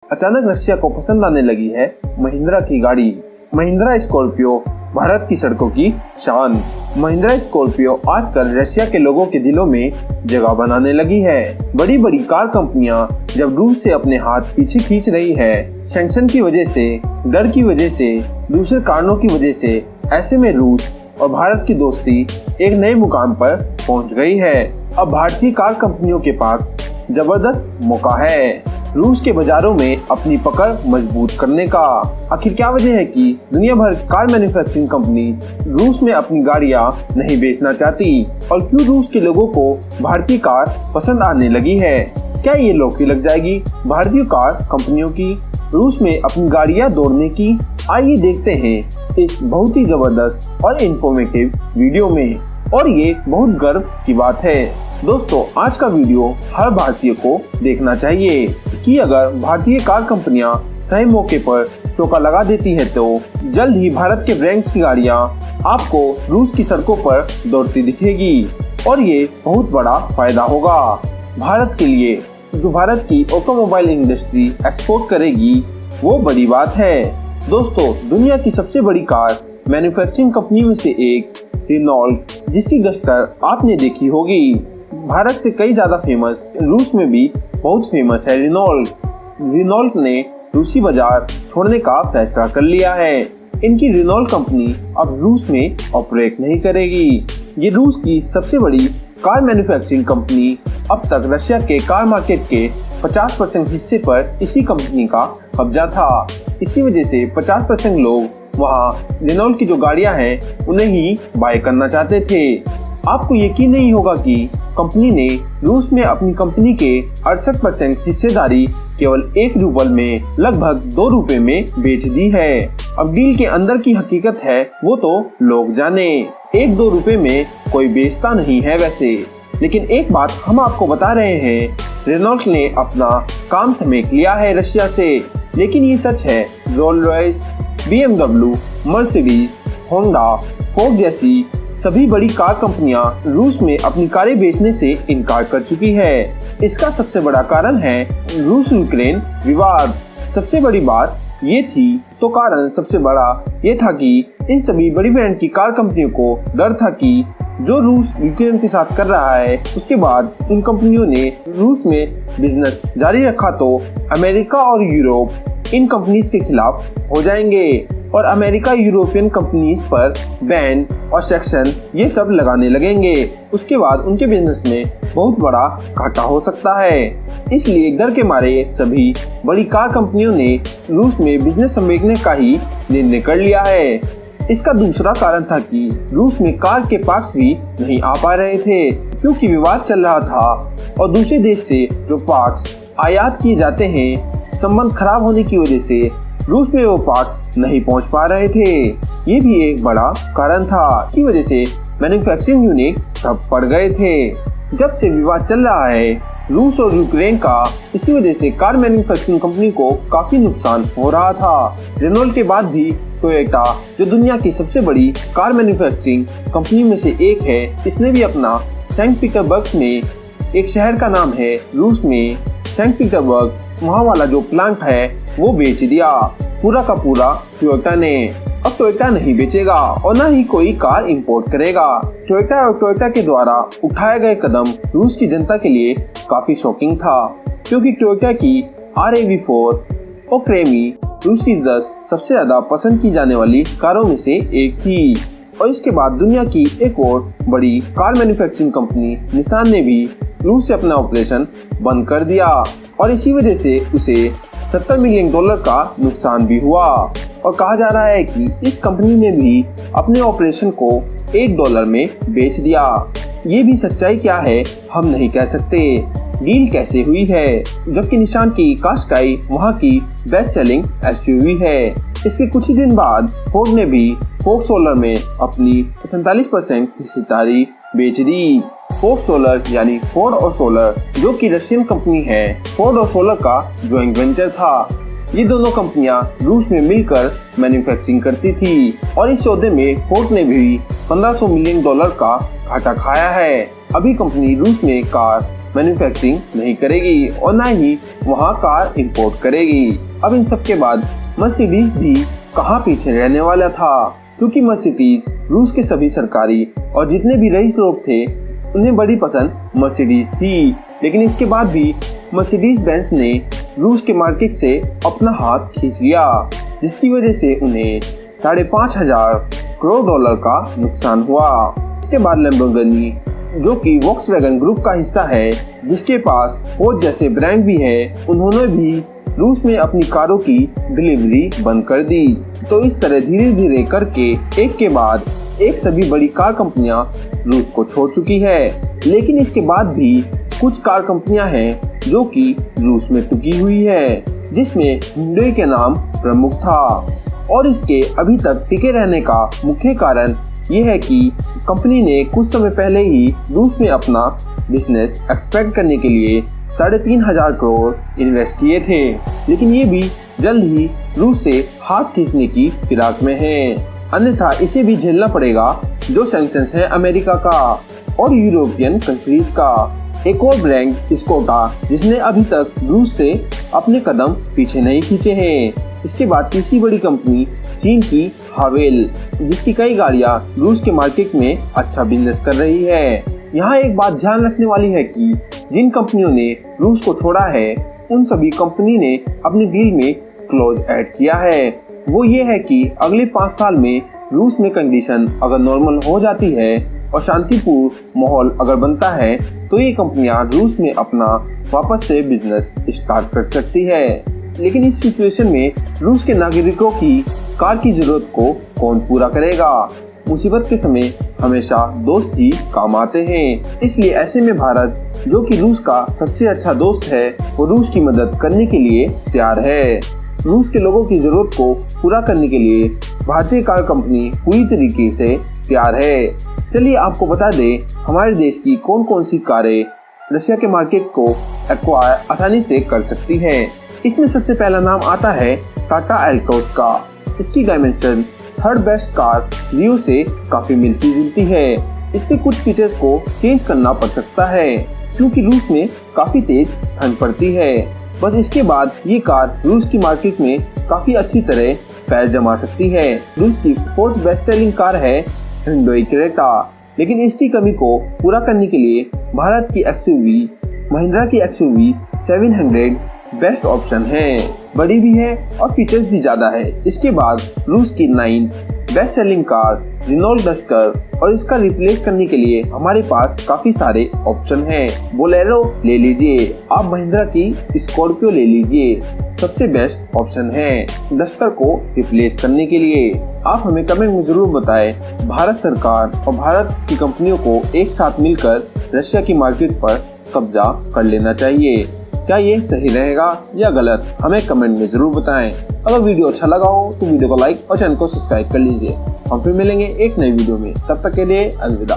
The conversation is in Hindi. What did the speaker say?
अचानक रशिया को पसंद आने लगी है महिंद्रा की गाड़ी। महिंद्रा स्कॉर्पियो भारत की सड़कों की शान। महिंद्रा स्कॉर्पियो आजकल रशिया के लोगों के दिलों में जगह बनाने लगी है। बड़ी बड़ी कार कंपनियां जब रूस से अपने हाथ पीछे खींच रही है, सैंक्शन की वजह से, डर की वजह से, दूसरे कारणों की वजह से, ऐसे में रूस और भारत की दोस्ती एक नए मुकाम पर पहुंच गई है। अब भारतीय कार कंपनियों के पास जबरदस्त मौका है रूस के बाजारों में अपनी पकड़ मजबूत करने का। आखिर क्या वजह है कि दुनिया भर कार मैन्युफैक्चरिंग कंपनी रूस में अपनी गाड़ियां नहीं बेचना चाहती, और क्यों रूस के लोगों को भारतीय कार पसंद आने लगी है? क्या ये लॉटरी लग जाएगी भारतीय कार कंपनियों की रूस में अपनी गाड़ियां दौड़ने की? आइए देखते हैं इस बहुत ही जबरदस्त और इंफॉर्मेटिव वीडियो में, और ये बहुत गर्व की बात है। दोस्तों, आज का वीडियो हर भारतीय को देखना चाहिए कि अगर भारतीय कार कंपनियां सही मौके पर चौका लगा देती है तो जल्द ही भारत के ब्रांड्स की गाड़ियां आपको रूस की सड़कों पर दौड़ती दिखेगी, और ये बहुत बड़ा फायदा होगा भारत के लिए। जो भारत की ऑटोमोबाइल इंडस्ट्री एक्सपोर्ट करेगी वो बड़ी बात है। दोस्तों, दुनिया की सबसे बड़ी कार मैन्युफैक्चरिंग कंपनी में से एक रेनॉल्ट, जिसकी गस्टर आपने देखी होगी, भारत से कई ज्यादा फेमस, रूस में भी बहुत फेमस है रेनॉल्ट ने रूसी बाजार छोड़ने का फैसला कर लिया है। इनकी रेनॉल्ट कंपनी अब रूस में ऑपरेट नहीं करेगी। ये रूस की सबसे बड़ी कार मैन्युफैक्चरिंग कंपनी अब तक रशिया के कार मार्केट के 50% हिस्से पर इसी कंपनी का कब्जा था। इसी वजह से 50% लोग वहाँ रेनॉल्ट की जो गाड़ियाँ हैं उन्हें ही बाय करना चाहते थे। आपको यकीन नहीं होगा कि कंपनी ने रूस में अपनी कंपनी के 68% हिस्सेदारी केवल 1 रूबल में लगभग 2 रुपए में बेच दी है। अब डील के अंदर की हकीकत है वो तो लोग जाने, 1-2 रुपए में कोई बेचता नहीं है वैसे। लेकिन एक बात हम आपको बता रहे हैं, रेनॉल्ट ने अपना काम समेट लिया है रशिया से। लेकिन ये सच है, Rolls Royce, BMW, Mercedes, Honda, Ford जैसी सभी बड़ी कार कंपनियां रूस में अपनी कारें बेचने से इनकार कर चुकी है। इसका सबसे बड़ा कारण है रूस यूक्रेन विवाद। सबसे बड़ी बात ये थी, तो कारण सबसे बड़ा ये था कि इन सभी बड़ी ब्रांड की कार कंपनियों को डर था कि जो रूस यूक्रेन के साथ कर रहा है उसके बाद इन कंपनियों ने रूस में बिजनेस जारी रखा तो अमेरिका और यूरोप इन कंपनीज के खिलाफ हो जाएंगे, और अमेरिका यूरोपियन कंपनीज पर बैन और सेक्शन ये सब लगाने लगेंगे। उसके बाद उनके बिजनेस में बहुत बड़ा घाटा हो सकता है। इसलिए डर के मारे सभी बड़ी कार कंपनियों ने रूस में बिजनेस समेटने का ही निर्णय कर लिया है। इसका दूसरा कारण था कि रूस में कार के पार्ट्स भी नहीं आ पा रहे थे, क्योंकि विवाद चल रहा था, और दूसरे देश से जो पार्ट्स आयात किए जाते हैं, संबंध खराब होने की वजह से रूस में वो पार्ट्स नहीं पहुंच पा रहे थे। ये भी एक बड़ा कारण था की वजह से मैन्युफैक्चरिंग यूनिट ठप पड़ गए थे। जब से विवाद चल रहा है रूस और यूक्रेन का, इसी वजह से कार मैन्युफैक्चरिंग कंपनी को काफी नुकसान हो रहा था। रेनॉल्ट के बाद भी टोयोटा, जो दुनिया की सबसे बड़ी कार मैन्युफैक्चरिंग कंपनी में से एक है, इसने भी अपना सेंट पीटर्सबर्ग में, एक शहर का नाम है रूस में सेंट पीटर्सबर्ग, वहाँ वाला जो प्लांट है वो बेच दिया पूरा का पूरा टोयोटा ने। अब टोयोटा नहीं बेचेगा और न ही कोई कार इंपोर्ट करेगा। टोयोटा और टोयोटा के द्वारा उठाए गए कदम रूस की जनता के लिए काफी शॉकिंग था, क्योंकि टोयोटा की RAV4 और क्रेमी रूस की 10 सबसे ज्यादा पसंद की जाने वाली कारों में से एक थी। और इसके बाद दुनिया की एक और बड़ी कार मैन्युफैक्चरिंग कंपनी निसान ने भी रूस से अपना ऑपरेशन बंद कर दिया, और इसी वजह से उसे $70 मिलियन का नुकसान भी हुआ। और कहा जा रहा है कि इस कंपनी ने भी अपने ऑपरेशन को $1 में बेच दिया। ये भी सच्चाई क्या है हम नहीं कह सकते। डील कैसे हुई है, जबकि निसान की काशकाई वहाँ की बेस्ट सेलिंग SUV है। इसके कुछ ही दिन बाद फोर्ड ने भी फोर्ड सोलर में अपनी 47% हिस्सेदारी बेच दी। फोर्ड सोलर यानी फोर्ड और सोलर, जो कि रशियन कंपनी है, फोर्ड और सोलर का जॉइंट वेंचर था। ये दोनों कंपनियां रूस में मिलकर मैन्युफैक्चरिंग करती थी, और इस सौदे में फोर्ड ने भी $1500 मिलियन का घाटा खाया है। अभी कंपनी रूस में कार मैन्युफैक्चरिंग नहीं करेगी और न ही वहाँ कार इंपोर्ट करेगी। अब इन सब के बाद मर्सिडीज भी कहाँ पीछे रहने वाला था, क्योंकि मर्सिडीज रूस के सभी सरकारी और जितने भी रईस लोग थे उन्हें बड़ी पसंद मर्सिडीज थी। लेकिन इसके बाद भी मर्सिडीज बेंज ने रूस के मार्केट से अपना हाथ खींच लिया, जिसकी वजह से उन्हें 5,500 करोड़ डॉलर का नुकसान हुआ। इसके बाद लैम्बोर्गिनी, जो कि वॉक्सवैगन ग्रुप का हिस्सा है, जिसके पास पोर्श जैसे ब्रांड भी है, उन्होंने भी रूस में अपनी कारों की डिलीवरी बंद कर दी। तो इस तरह धीरे धीरे करके एक के बाद एक सभी बड़ी कार कंपनियां रूस को छोड़ चुकी है। लेकिन इसके बाद भी कुछ कार कंपनियां हैं जो कि रूस में टिकी हुई है, जिसमें हुंडई के नाम प्रमुख था। और इसके अभी तक टिके रहने का मुख्य कारण ये है कि कंपनी ने कुछ समय पहले ही रूस में अपना बिजनेस एक्सपेंड करने के लिए 3,500 करोड़ इन्वेस्ट किए थे। लेकिन ये भी जल्द ही रूस से हाथ खींचने की फिराक में है, अन्यथा इसे भी झेलना पड़ेगा जो सैंक्शंस है अमेरिका का और यूरोपियन कंट्रीज का। एक और ब्रांड स्कोडा, जिसने अभी तक रूस से अपने कदम पीछे नहीं खींचे हैं। इसके बाद तीसरी बड़ी कंपनी चीन की हावेल, जिसकी कई गाड़ियां रूस के मार्केट में अच्छा बिजनेस कर रही है। यहाँ एक बात ध्यान रखने वाली है कि जिन कंपनियों ने रूस को छोड़ा है उन सभी कंपनी ने अपनी डील में क्लॉज ऐड किया है। वो ये है कि अगले 5 साल में रूस में कंडीशन अगर नॉर्मल हो जाती है और शांतिपूर्ण माहौल अगर बनता है तो ये कंपनियां रूस में अपना वापस से बिजनेस स्टार्ट कर सकती है। लेकिन इस सिचुएशन में रूस के नागरिकों की कार की जरूरत को कौन पूरा करेगा? मुसीबत के समय हमेशा दोस्त ही काम आते हैं। इसलिए ऐसे में भारत, जो कि रूस का सबसे अच्छा दोस्त है, वो रूस की मदद करने के लिए तैयार है। रूस के लोगों की जरूरत को पूरा करने के लिए भारतीय कार कंपनी पूरी तरीके से तैयार है। चलिए आपको बता दें हमारे देश की कौन कौन सी कारें रशिया के मार्केट को एक्वायर आसानी से कर सकती है। इसमें सबसे पहला नाम आता है टाटा एल्ट्रोज का। इसकी डायमेंशन थर्ड बेस्ट कार रियो से काफी मिलती जुलती है। इसके कुछ फीचर्स को चेंज करना पड़ सकता है क्योंकि रूस में काफी तेज ठंड पड़ती है। बस इसके बाद ये कार रूस की मार्केट में काफी अच्छी तरह पैर जमा सकती है। रूस की 4th बेस्ट सेलिंग कार है हुंडई क्रेटा। लेकिन इसकी कमी को पूरा करने के लिए भारत की एक्सयूवी महिंद्रा की एक्सयूवी 700 बेस्ट ऑप्शन है। बड़ी भी है और फीचर्स भी ज्यादा है। इसके बाद रूस की 9th best selling car Renault Duster और इसका रिप्लेस करने के लिए हमारे पास काफी सारे ऑप्शन हैं। बोलेरो ले लीजिए, आप महिंद्रा की स्कॉर्पियो ले लीजिए, सबसे बेस्ट ऑप्शन है डस्टर को रिप्लेस करने के लिए। आप हमें कमेंट में जरूर बताएं भारत सरकार और भारत की कंपनियों को एक साथ मिलकर रशिया की मार्केट पर कब्जा कर लेना चाहिए। क्या ये सही रहेगा या गलत? हमें कमेंट में जरूर बताएं। अगर वीडियो अच्छा लगा हो तो वीडियो को लाइक और चैनल को सब्सक्राइब कर लीजिए। हम फिर मिलेंगे एक नई वीडियो में, तब तक के लिए अलविदा।